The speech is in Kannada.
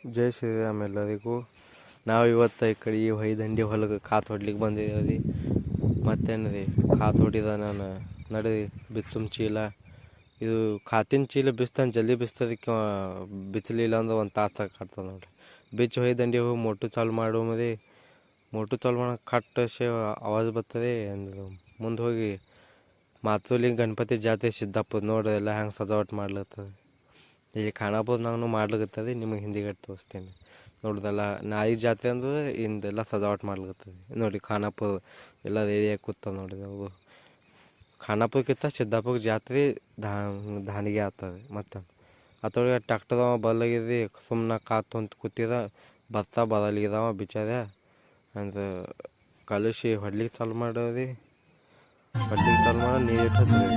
ಜೈ ಶ್ರೀರಾಮ್ ಎಲ್ಲರಿಗೂ. ನಾವು ಇವತ್ತು ಈ ಕಡೆ ಈ ಹೊಯ್ದಂಡಿ ಹೊಲಕ್ಕೆ ಕಾತು ಹೊಡ್ಲಿಕ್ಕೆ ಬಂದಿದ್ದೇವೆ ರೀ. ಮತ್ತೇನು ರೀ, ಕಾತು ಹೊಡಿದ ನಾನು ನಡಿ ಬಿಚ್ಚುಮ್ ಚೀಲ, ಇದು ಕಾತಿನ ಚೀಲ ಬಿಸ್ತಾನೆ ಜಲ್ದಿ ಬಿಸ್ತದಕ್ಕೆ, ಬಿಚ್ಚಲಿಲ್ಲ ಅಂದ್ರೆ ಒಂದು ತಾಸು ಕಾಡ್ತದೆ ನೋಡಿರಿ. ಬಿಚ್ಚಿ ಹೊಯ್ದಂಡಿ ಹೋಗಿ ಮೋಟು ಚಾಲು ಮಾಡೋ ಮರಿ, ಮೋಟು ಚಾಲು ಮಾಡೋ ಕಟ್ಟಸೆ ಆವಾಜ್ ಬರ್ತದೆ. ಅಂದು ಮುಂದೆ ಹೋಗಿ ಮಾತುಲಿ ಗಣಪತಿ ಜಾತ್ರೆ ಸಿದ್ದಾಪುರ ನೋಡ್ರಿ ಎಲ್ಲ ಹೆಂಗೆ ಸಜಾವಟ್ ಮಾಡ್ಲತ್ತದ. ಇಲ್ಲಿ ಖಾನಾಪುರ ನಾನು ಮಾಡ್ಲಿಕತ್ತದ, ನಿಮಗೆ ಹಿಂದಿಗಡೆ ತೋರಿಸ್ತೇನೆ ನೋಡ್ದಲ್ಲ. ನಾಯಿ ಜಾತ್ರೆ ಅಂದ್ರೆ ಇಂದೆಲ್ಲ ಸಜಾವಟ್ ಮಾಡ್ಲಿಕತ್ತದ ನೋಡಿ. ಖಾನಾಪುರ ಎಲ್ಲ ರೇಡಿಯಾಗಿ ಕೂತ ನೋಡಿ. ನಾವು ಖಾನಾಪುರಕ್ಕಿಂತ ಸಿದ್ದಾಪುರ ಜಾತ್ರೆ ದಾನಿಗೆ ಆಗ್ತದೆ. ಮತ್ತು ಅದ್ರೊಳಗೆ ಟ್ಯಾಕ್ಟರ್ ಬರಲಾಗಿದ್ರಿ, ಸುಮ್ಮನೆ ಕಾತು ಅಂತ ಕೂತಿದ, ಬರ್ತಾ ಬರಲಿಗಿದಾವ ಬಿಚಾರ ಅಂದ್ರೆ ಕಲಸಿ ಹೊಡ್ಲಿಕ್ಕೆ ಚಾಲು ಮಾಡೋರಿ. ಹೊಡ್ಲಿಕ್ಕೆ ಚಾಲು ಮಾಡೋ ನೀರು ಇಟ್ಟದ್ರಿ.